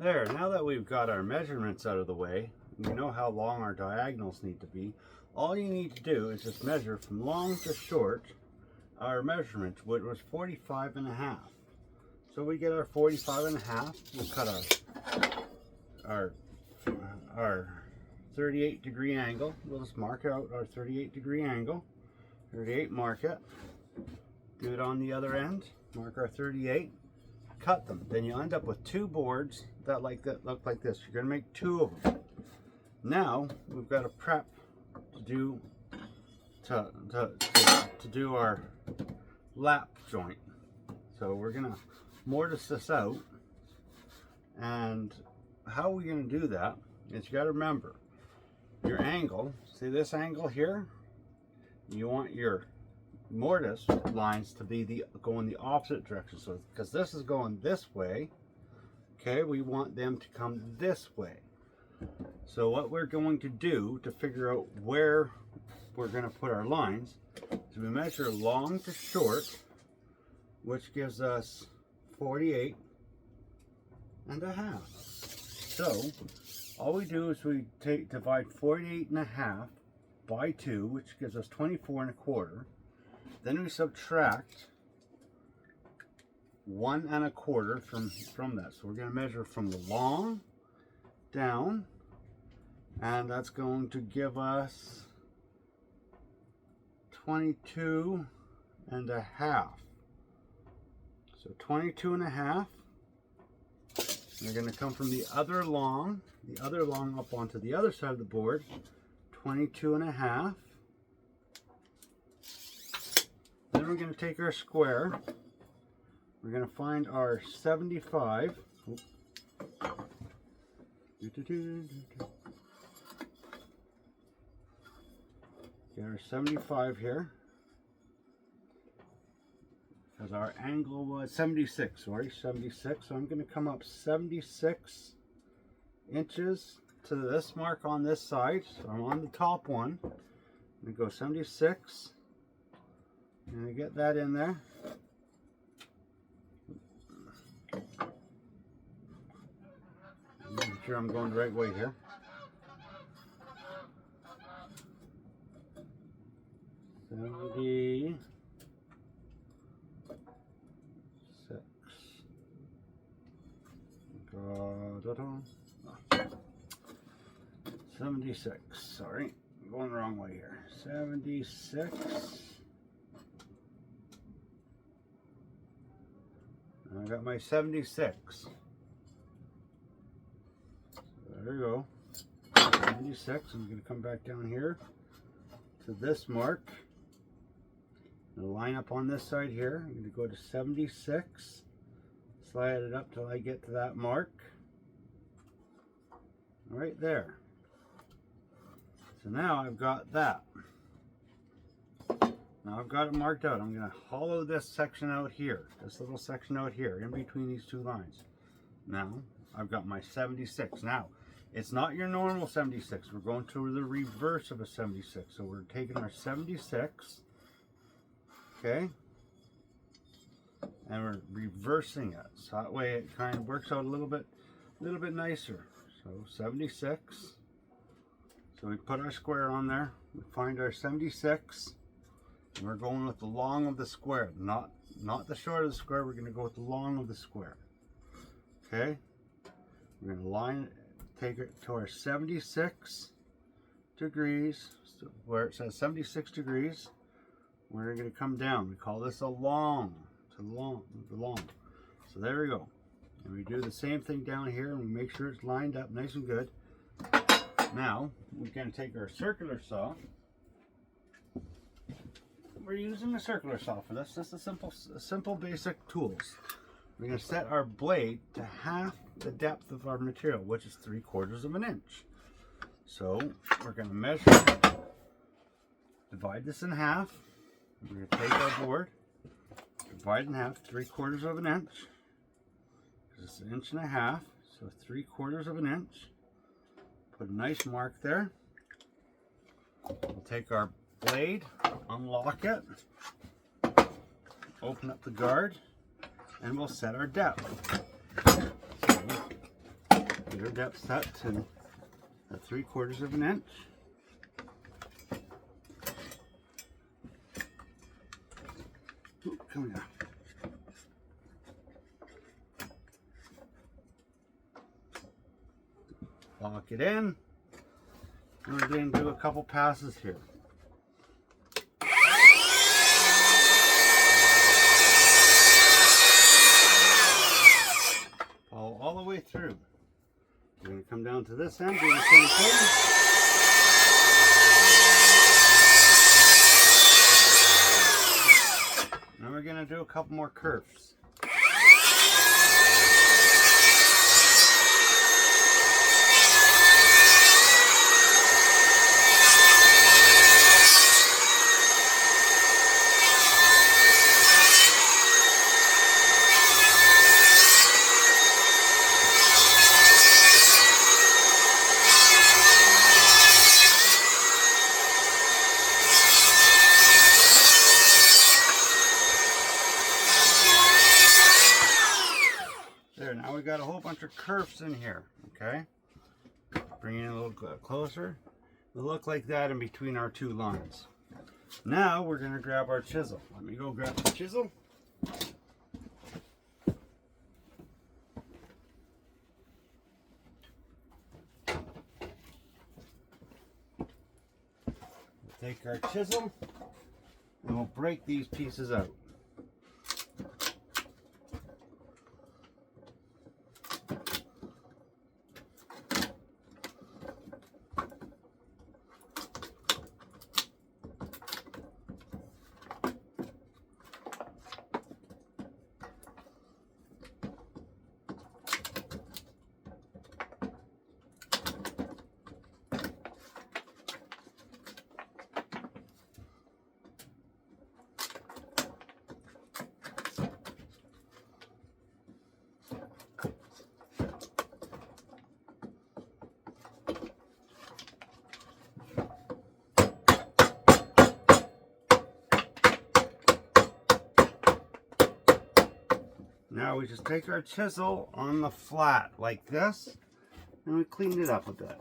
There, now that we've got our measurements out of the way, we know how long our diagonals need to be. All you need to do is just measure from long to short our measurement, which was 45.5. So we get our 45.5. We'll cut our 38-degree angle. We'll just mark out our 38-degree angle. 38, mark it. Do it on the other end. Mark our 38. Cut them. Then you end up with two boards that look like this. You're going to make two of them. Now we've got to prep to do our lap joint. So we're going to mortise this out, and how we're going to do that is you got to remember your angle. See this angle here? You want your mortise lines to be go in the opposite direction. So because this is going this way, okay, we want them to come this way. So what we're going to do to figure out where we're going to put our lines is we measure long to short, which gives us 48.5. So all we do is we divide 48.5 by 2, which gives us 24.25. Then we subtract 1.25 from that. So we're going to measure from the long down, and that's going to give us 22.5. So 22.5. We're going to come from the other long up onto the other side of the board. 22.5. Then we're going to take our square. We're going to find our 75. Get our 75 here, because our angle was 76. Sorry, 76. So I'm going to come up 76 inches to this mark on this side. So I'm on the top one. I'm going to go 76. And I get that in there. Make sure I'm going the right way here. $76. 76. Sorry, I'm going the wrong way here. 76. I got my 76. So there you go. 76. I'm going to come back down here to this mark. I'm going to line up on this side here. I'm going to go to 76. Slide it up till I get to that mark. Right there. So now I've got that. Now I've got it marked out. I'm going to hollow this section out here. This little section out here in between these two lines. Now I've got my 76. Now it's not your normal 76. We're going to the reverse of a 76. So we're taking our 76, okay, and we're reversing it. So that way it kind of works out a little bit nicer. So 76. So we put our square on there. We find our 76. And we're going with the long of the square, not the short of the square. We're going to go with the long of the square. Okay. We're going to line it. Take it to our 76 degrees, so where it says 76 degrees, we're going to come down. We call this a long, the long. So there we go. And we do the same thing down here, and we make sure it's lined up nice and good. Now, we're going to take our circular saw. We're using a circular saw for this. This is simple basic tools. We're going to set our blade to half the depth of our material, which is 3/4 of an inch. So we're going to measure, divide this in half. We're going to take our board, divide in half, 3/4 of an inch. It's 1.5 inches, so 3/4 of an inch. Put a nice mark there. We'll take our blade, unlock it, open up the guard, and we'll set our depth. So Get our depth set to 3/4 of an inch. Ooh, come here. Lock it in. And we're going to do a couple passes here. Follow all the way through. We're going to come down to this end, do the same thing. Now we're going to do a couple more curves. There, now we got a whole bunch of curves in here, okay? Bring it in a little closer. It'll look like that in between our two lines. Now we're going to grab our chisel. Let me go grab the chisel. We'll take our chisel and we'll break these pieces out. Now we just take our chisel on the flat like this, and we clean it up a bit.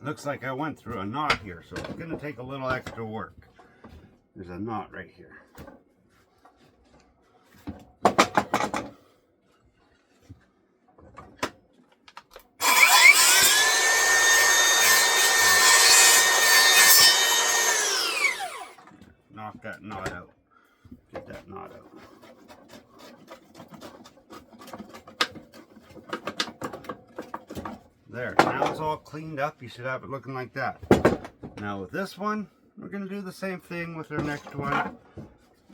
Looks like I went through a knot here, so it's going to take a little extra work. There's a knot right here. Knock that knot out. Get that knot out. There, now it's all cleaned up. You should have it looking like that. Now with this one, we're going to do the same thing with our next one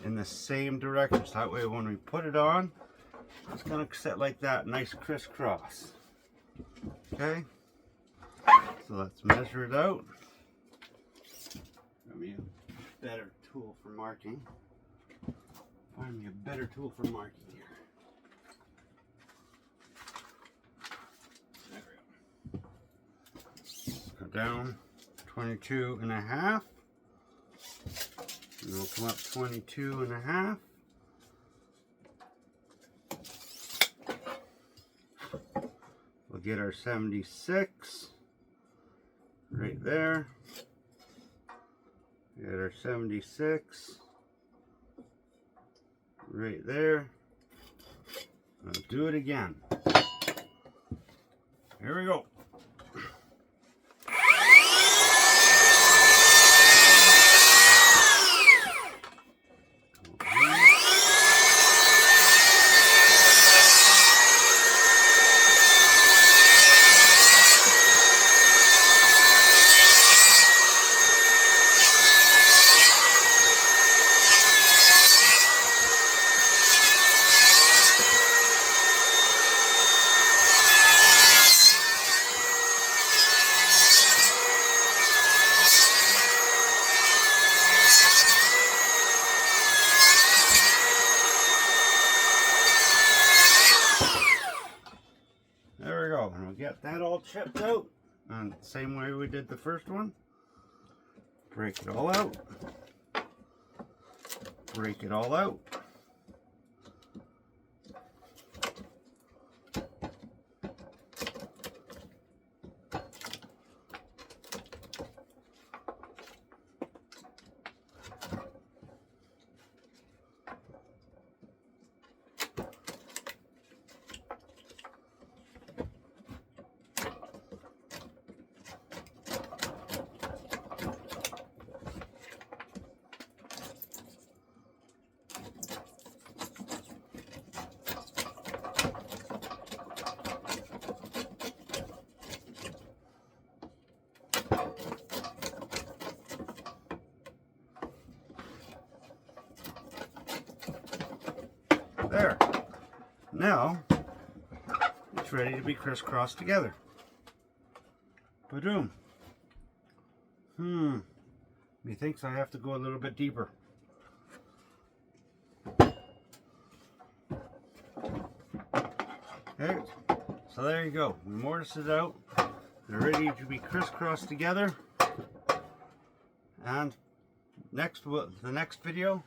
in the same direction. So that way when we put it on, it's going to sit like that, nice crisscross. Okay, so let's measure it out. Find me a better tool for marking. Find me a better tool for marking here. Down 22.5, and we'll come up 22.5. We'll get our 76 right there. Get our 76 right there. I'll do it again. Here we go. get that all chipped out. And same way we did the first one. Break it all out. Break it all out. There. Now, it's ready to be crisscrossed together. Ba-doom. Methinks I have to go a little bit deeper. Okay, so there you go. We mortised it out. They're ready to be crisscrossed together. And the next video,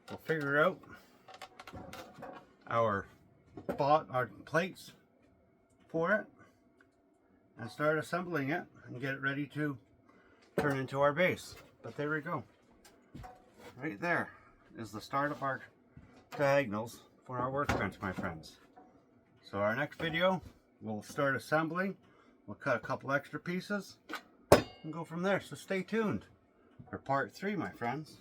we'll figure out our plates for it and start assembling it and get it ready to turn into our base. But there we go. Right there is the start of our diagonals for our workbench, my friends. So our next video, we'll start assembling. We'll cut a couple extra pieces and go from there. So stay tuned for part 3, my friends.